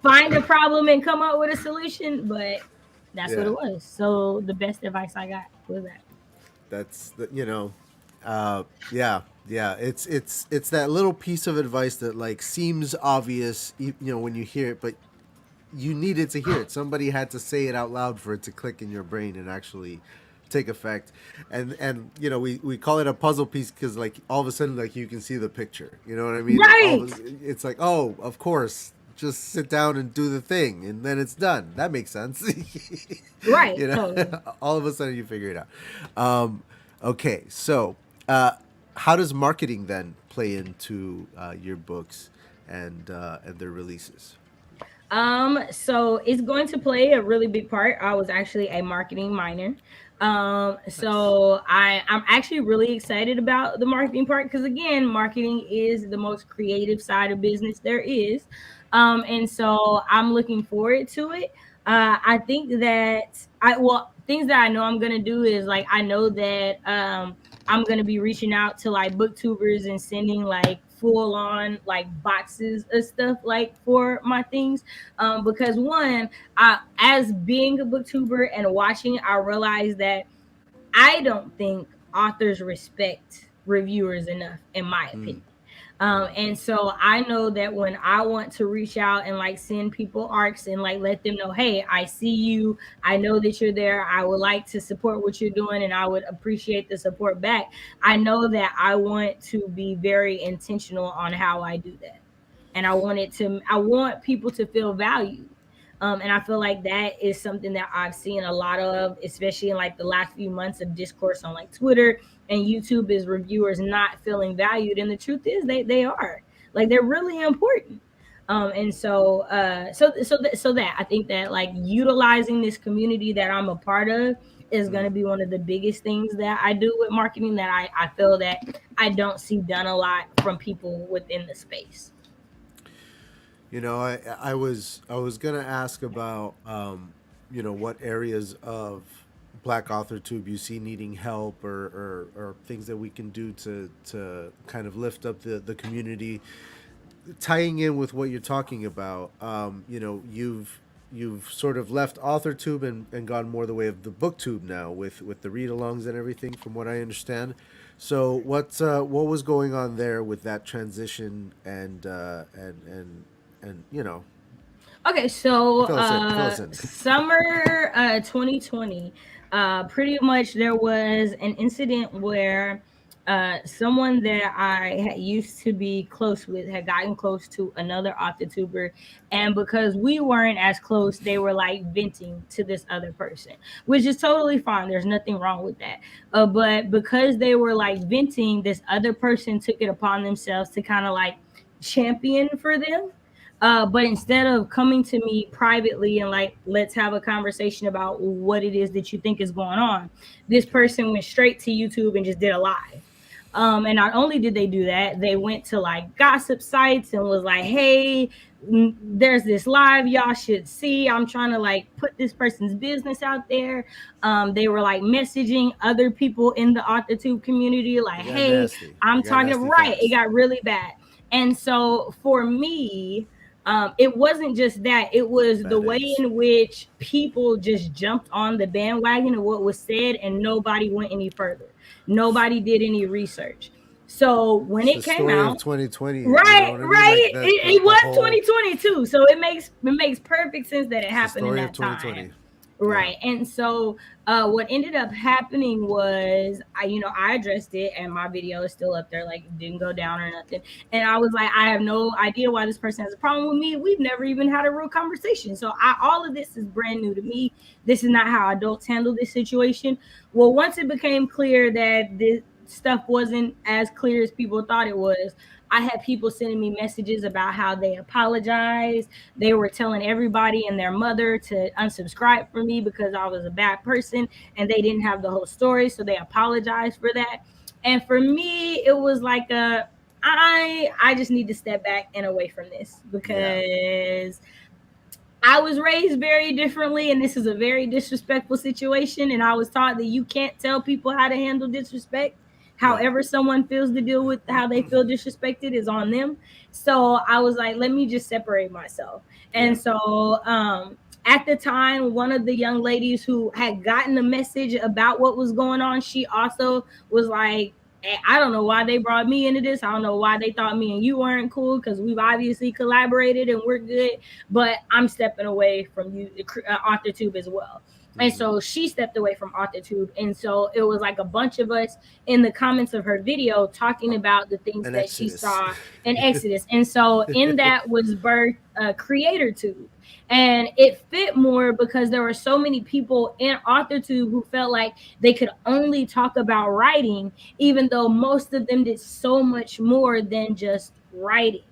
Find a problem and come up with a solution, but that's what it Yeah. was. So the best advice I got was that. That's the, yeah, yeah. It's that little piece of advice that like seems obvious, when you hear it, but you needed to hear it. Somebody had to say it out loud for it to click in your brain and actually take effect. And we call it a puzzle piece because like all of a sudden like you can see the picture. You know what I mean? Right. It's like, oh, of course. Just sit down and do the thing, and then it's done. That makes sense. Right. Totally. All of a sudden you figure it out. Okay, so how does marketing then play into your books and their releases? So it's going to play a really big part. I was actually a marketing minor. So I'm actually really excited about the marketing part because again, marketing is the most creative side of business there is. And so I'm looking forward to it. I think that things that I know I'm gonna do is like I know that I'm gonna be reaching out to like booktubers and sending like full on like boxes of stuff like for my things. Because one, as being a booktuber and watching, I realized that I don't think authors respect reviewers enough, in my opinion. And so I know that when I want to reach out and like send people arcs and like let them know, hey, I see you, I know that you're there, I would like to support what you're doing and I would appreciate the support back. I know that I want to be very intentional on how I do that. And I want people to feel valued. And I feel like that is something that I've seen a lot of, especially in like the last few months of discourse on like Twitter and YouTube, is reviewers not feeling valued. And the truth is they are, like, they're really important. And so that I think that like utilizing this community that I'm a part of is going to be one of the biggest things that I do with marketing that I feel that I don't see done a lot from people within the space. I was gonna ask about what areas of Black Authortube you see needing help or things that we can do to kind of lift up the community, tying in with what you're talking about. You've sort of left AuthorTube and gone more the way of the BookTube now with the read-alongs and everything, from what I understand. So what was going on there with that transition and Okay, so fill us in. summer 2020, pretty much there was an incident where someone that I had used to be close with had gotten close to another author tuber, and because we weren't as close, they were like venting to this other person, which is totally fine. There's nothing wrong with that. But because they were like venting, this other person took it upon themselves to kind of like champion for them. But instead of coming to me privately and like, let's have a conversation about what it is that you think is going on, this person went straight to YouTube and just did a live. And not only did they do that, they went to like gossip sites and was like, hey, there's this live y'all should see. I'm trying to like put this person's business out there. They were like messaging other people in the AuthorTube community like, hey, nasty. I'm It got talking nasty right. fast. It got really bad. And so for me, it wasn't just that, it was Bad the way eggs. in which people just jumped on the bandwagon of what was said and nobody went any further. Nobody did any research. So when It's it the came story of out, 2020. You know right, what I mean? Like right, that. it The was whole. 2022, so it makes perfect sense that it It's the happened in story of that 2020. time. Yeah. Right. And so what ended up happening was I addressed it and my video is still up there, like it didn't go down or nothing. And I was like, I have no idea why this person has a problem with me. We've never even had a real conversation. So all of this is brand new to me. This is not how adults handle this situation. Well, once it became clear that this stuff wasn't as clear as people thought it was, I had people sending me messages about how they apologized. They were telling everybody and their mother to unsubscribe from me because I was a bad person and they didn't have the whole story. So they apologized for that. And for me, it was like I just need to step back and away from this Yeah. because I was raised very differently, and this is a very disrespectful situation. And I was taught that you can't tell people how to handle disrespect. Yeah. However, someone feels to deal with how they feel disrespected is on them. So I was like, let me just separate myself. Yeah. And so At the time, one of the young ladies who had gotten a message about what was going on, she also was like, I don't know why they brought me into this. I don't know why they thought me and you weren't cool, because we've obviously collaborated and we're good, but I'm stepping away from you, AuthorTube, as well. And so she stepped away from AuthorTube. And so it was like a bunch of us in the comments of her video talking about the things An that exodus. she saw in Exodus. And so in that was birthed CreatorTube. And it fit more because there were so many people in AuthorTube who felt like they could only talk about writing, even though most of them did so much more than just writing.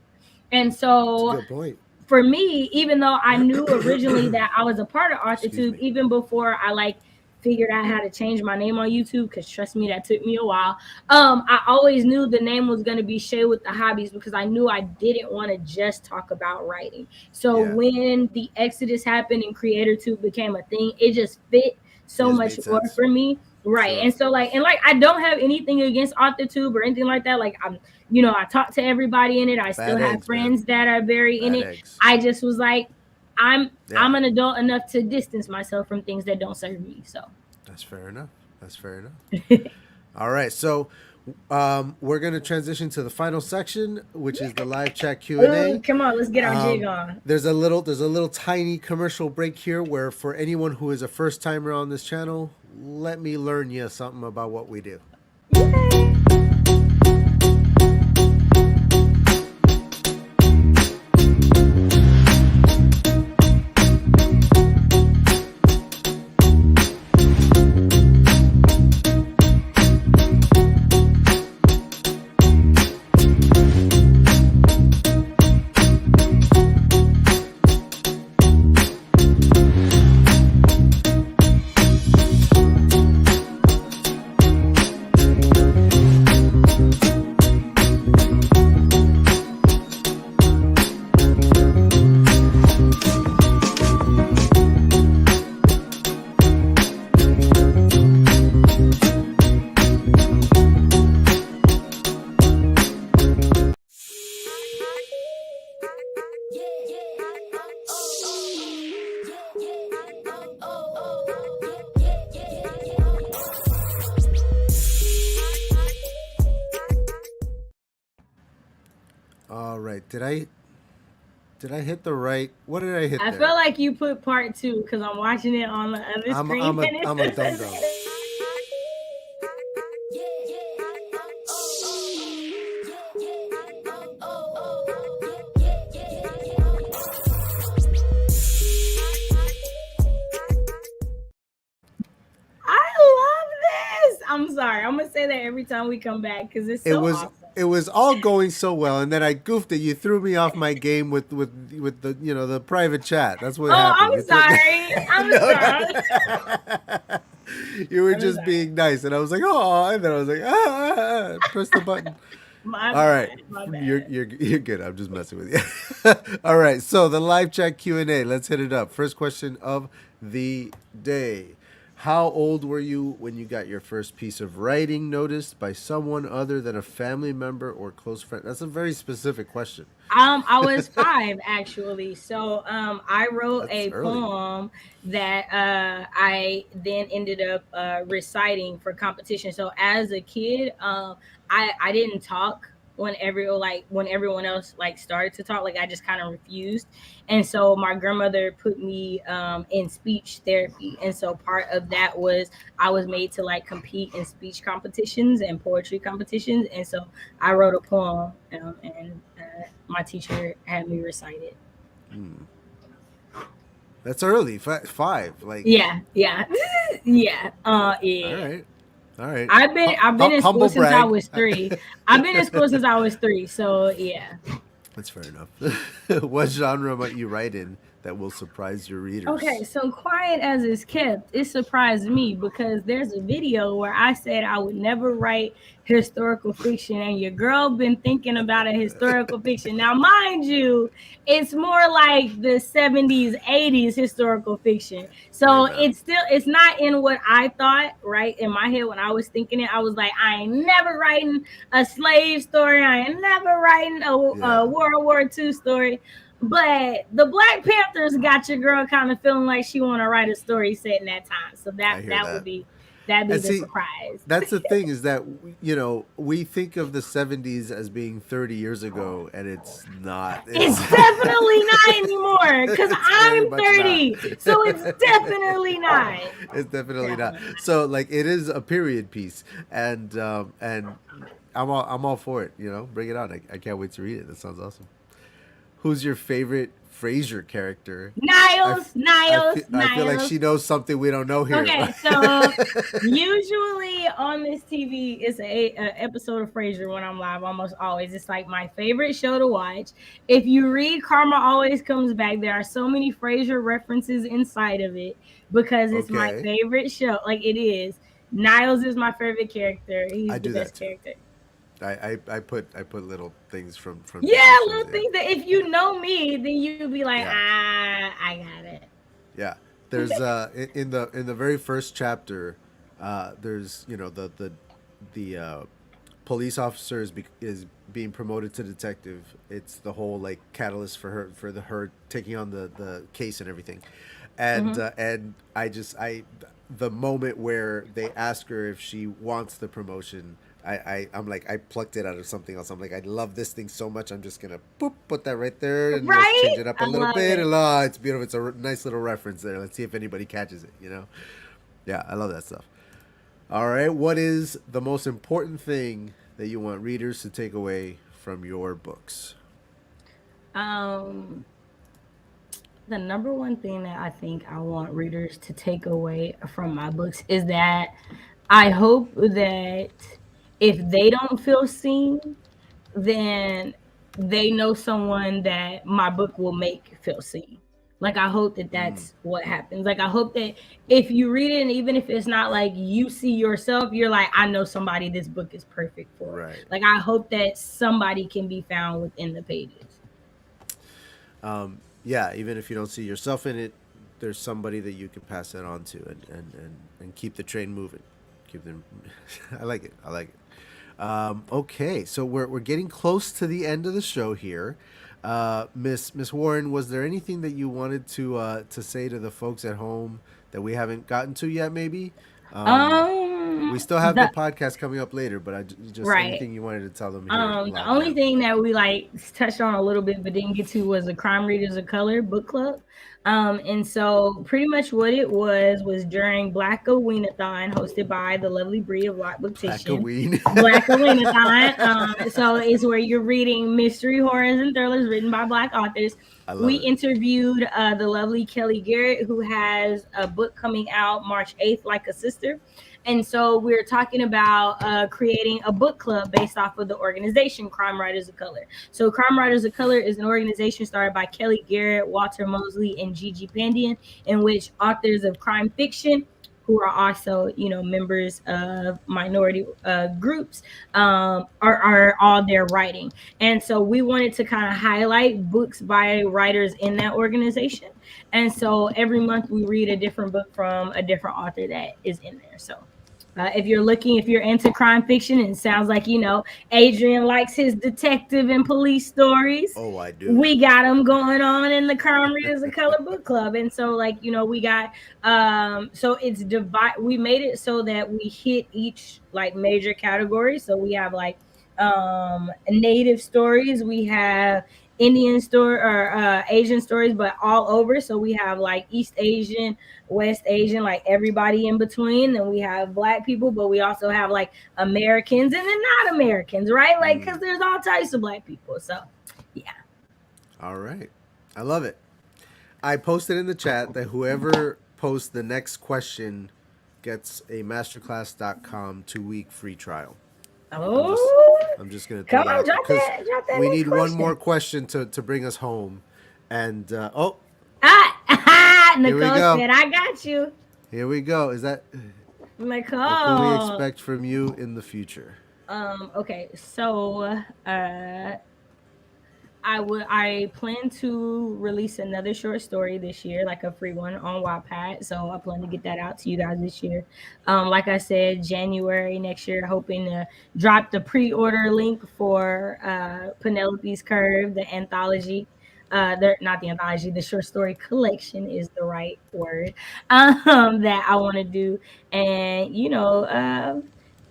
And so That's a good point. For me, even though I knew originally that I was a part of AuthorTube, even before I like figured out how to change my name on YouTube, because trust me, that took me a while. I always knew the name was going to be Shay with the Hobbies, because I knew I didn't want to just talk about writing. So when the Exodus happened and CreatorTube became a thing, it just fit so much more for me. Right. Sure. And so I don't have anything against AuthorTube or anything like that. Like, I talk to everybody in it. I still have friends that are very in it. I just was like, I'm an adult enough to distance myself from things that don't serve me. So that's fair enough. All right. So we're going to transition to the final section, which is the live chat Q&A. Come on, let's get our jig on. There's a little tiny commercial break here where, for anyone who is a first timer on this channel, let me learn you something about what we do. Yay. All right. Did I hit the right? What did I hit? I feel like you put part 2 because I'm watching it on the other screen. I'm a dum-dum. I'm sorry. I'm gonna say that every time we come back because it's so awesome. It was all going so well, and then I goofed it. You threw me off my game with the the private chat. That's what happened. I'm sorry. I'm sorry. You were just being nice, and I was like, oh, and then I was like, press the button. All right, you're good. I'm just messing with you. All right, so the live chat Q&A. Let's hit it up. First question of the day. How old were you when you got your first piece of writing noticed by someone other than a family member or close friend? That's a very specific question. I was 5 actually. So I wrote a poem that I then ended up reciting for competition. So as a kid, I didn't talk when everyone else started to talk. I just kind of refused. And so my grandmother put me in speech therapy. And so part of that was I was made to compete in speech competitions and poetry competitions. And so I wrote a poem and my teacher had me recite it. That's early. 5. Yeah. All right. I've been in school since I was 3. I've been in school since I was 3. So yeah. That's fair enough. What genre might you write in that will surprise your readers? Okay, so Quiet as It's Kept, it surprised me because there's a video where I said I would never write historical fiction, and your girl been thinking about a historical fiction. Now, mind you, it's more like the 70s, 80s historical fiction. So it's not in what I thought, right? In my head, when I was thinking it, I was like, I ain't never writing a slave story. I ain't never writing a World War II story. But the Black Panthers got your girl kind of feeling like she want to write a story set in that time. So I hear that would that. be that'd be And the see, surprise. that's the thing is that we think of the 70s as being 30 years ago, and it's not. It's definitely not anymore because It's very I'm much not. 30. So it's definitely not. It's definitely not. Definitely not. So like it is a period piece, and I'm all for it. Bring it on. I can't wait to read it. That sounds awesome. Who's your favorite Frasier character? Niles, Niles, I feel like Niles. she knows something we don't know here. Okay, so usually on this TV, it's a episode of Frasier when I'm live. Almost always, it's like my favorite show to watch. If you read Karma Always Comes Back, there are so many Frasier references inside of it because it's my Okay. favorite show. Like it is. Niles is my favorite character. I He's the do that best too. character. I put little things from Yeah, different shows. little things that if you know me, then you'll be like, Yeah. I got it. Yeah. There's in the very first chapter, there's the police officer is being promoted to detective. It's the whole like catalyst for her taking on the case and everything, and the moment where they ask her if she wants the promotion. I'm like, I plucked it out of something else. I'm like, I love this thing so much. I'm just gonna put that right there and let's Right? change it up a I little love bit. it. And it's beautiful. It's a nice little reference there. Let's see if anybody catches it. Yeah, I love that stuff. All right, what is the most important thing that you want readers to take away from your books? Um, the number one thing that I think I want readers to take away from my books is that I hope that if they don't feel seen, then they know someone that my book will make feel seen. Like I hope that Mm, that's what happens. Like I hope that if you read it, and even if it's not like you see yourself, you're like, I know somebody this book is perfect for. right. Like I hope that somebody can be found within the pages. Yeah, even if you don't see yourself in it, there's somebody that you can pass that on to and keep the train moving. Keep them. I like it. I like it. Okay, so we're getting close to the end of the show here. Miss Warren, was there anything that you wanted to say to the folks at home that we haven't gotten to yet? Maybe. We still have the The podcast coming up later, but just right. anything you wanted to tell them here The live only now. thing that we like touched on a little bit but didn't get to was the Crime Readers of Color book club. And so pretty much what it was during Black Aweenathon hosted by the lovely Bree of Black Booktition. Blackoween. Black Aweenathon. So it's where you're reading mystery horrors and thrillers written by Black authors. I We love it. interviewed the lovely Kelly Garrett, who has a book coming out March 8th, Like a Sister. And so we're talking about creating a book club based off of the organization Crime Writers of Color. So Crime Writers of Color is an organization started by Kelly Garrett, Walter Mosley, and Gigi Pandian, in which authors of crime fiction who are also, members of minority groups, are all there writing. And so we wanted to kind of highlight books by writers in that organization. And so every month we read a different book from a different author that is in there. So if you're into crime fiction, and it sounds like, Adrian likes his detective and police stories. Oh, I do. We got them going on in the Crime Readers of Color book club. And so we got, so it's we made it so that we hit each like major category. So we have like, native stories. We have Indian story or Asian stories, but all over. So we have like East Asian, West Asian, like everybody in between. And we have Black people, but we also have like Americans and then not Americans, right? Like, because there's all types of Black people. So, yeah. All right. I love it. I posted in the chat that whoever posts the next question gets a masterclass.com 2-week free trial. Oh, I'm just going to throw come that on, out there drop because that we next need one question. more question to bring us home. And, Nicole we go. said, I got you. Here we go. What Nicole. can we expect from you in the future? Okay, so I plan to release another short story this year, like a free one on Wattpad. So I plan to get that out to you guys this year. Like I said, January next year, hoping to drop the pre-order link for Penelope's Curve, the anthology. they're not the anthology, the short story collection is the right word, that I want to do. And,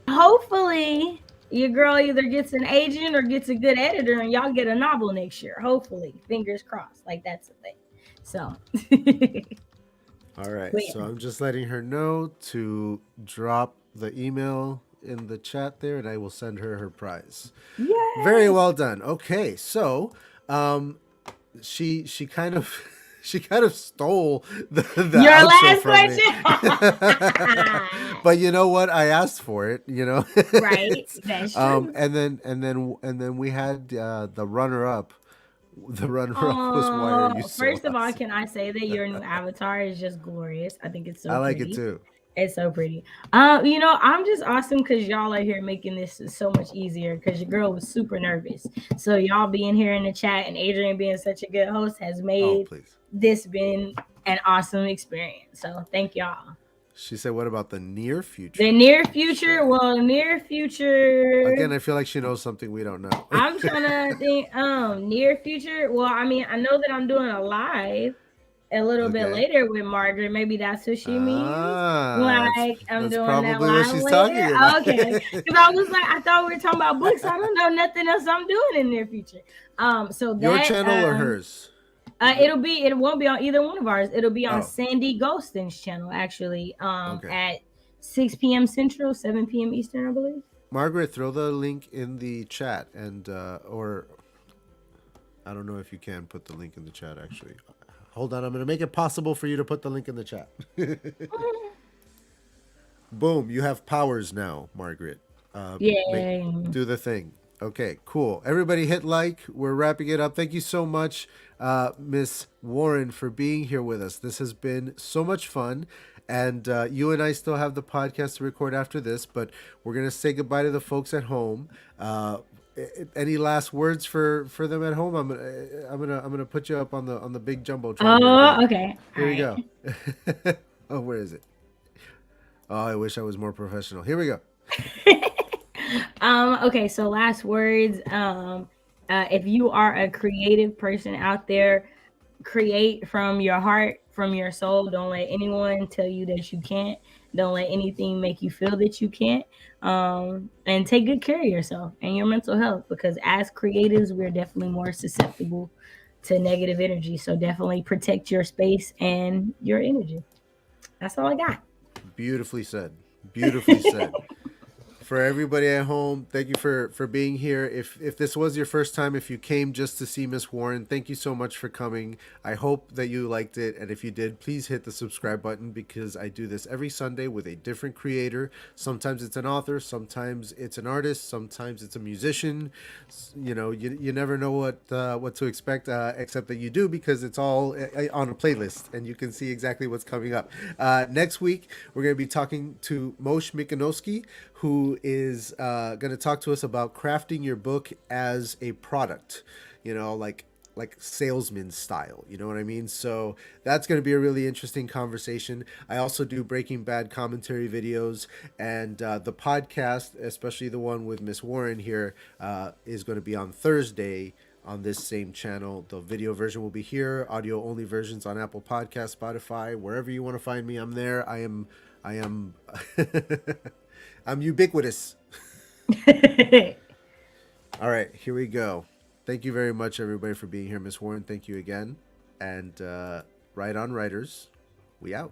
hopefully your girl either gets an agent or gets a good editor and y'all get a novel next year. Hopefully, fingers crossed. Like, that's the thing. So, All right. but So yeah. I'm just letting her know to drop the email in the chat there, and I will send her her prize. Very Yay! well done. Okay. So, she kind of she kind of stole the Your outro last from me. question. But you know what? I asked for it, you know. Right. That's true. And then we had the runner up. The runner up was Why Are You So First of all, Awesome? can I say that your new avatar is just glorious? I think it's I so like it pretty. too. It's so pretty. I'm just awesome because y'all are here making this so much easier because your girl was super nervous. So y'all being here in the chat and Adrian being such a good host has Oh, made please. this been an awesome experience. So thank y'all. She said, "What about the near future?" The near future, Shay? near future. Again, I feel like she knows something we don't know. I'm trying to think. Near future. Well, I mean, I know that I'm doing a live a little bit Okay. later with Margaret. Maybe that's what she means. Ah, Like I'm that's doing that probably what live she's later. talking about. Okay, because I was like, I thought we were talking about books. I don't know nothing else I'm doing in near future. So Your that channel or hers? it won't be on either one of ours. It'll be on Oh, Sandy Ghostin's channel actually. okay. At 6 p.m. Central, 7 p.m. Eastern, I believe. Margaret, throw the link in the chat, and or I don't know if you can put the link in the chat. Actually, hold on. I'm gonna make it possible for you to put the link in the chat. Boom! You have powers now, Margaret. Make Yeah. do the thing. Okay, cool. Everybody hit like. We're wrapping it up. Thank you so much, Miss Warren, for being here with us. This has been so much fun. And you and I still have the podcast to record after this, but we're gonna say goodbye to the folks at home. Any last words for them at home? I'm gonna put you up on the big jumbotron here again. Oh, okay. All Here we right. go. Oh, where is it? Oh, I wish I was more professional. Here we go. Okay, so last words. If you are a creative person out there, create from your heart, from your soul. Don't let anyone tell you that you can't. Don't let anything make you feel that you can't. And take good care of yourself and your mental health because as creatives, we're definitely more susceptible to negative energy. So definitely protect your space and your energy. That's all I got. Beautifully said. Beautifully said. For everybody at home, thank you for being here. If this was your first time, if you came just to see Miss Warren, thank you so much for coming. I hope that you liked it, and if you did, please hit the subscribe button because I do this every Sunday with a different creator. Sometimes it's an author, sometimes it's an artist, sometimes it's a musician. You know, you never know what to expect, except that you do because it's all on a playlist, and you can see exactly what's coming up. Next week, we're going to be talking to Moshe Mikanowski, who is going to talk to us about crafting your book as a product, you know, like salesman style, you know what I mean? So that's going to be a really interesting conversation. I also do Breaking Bad commentary videos, and the podcast, especially the one with Miss Warren here, is going to be on Thursday on this same channel. The video version will be here, audio only versions on Apple Podcasts, Spotify, wherever you want to find me, I'm there. I am I'm ubiquitous. All right, here we go. Thank you very much, everybody, for being here. Miss Warren, thank you again. And right on, writers. We out.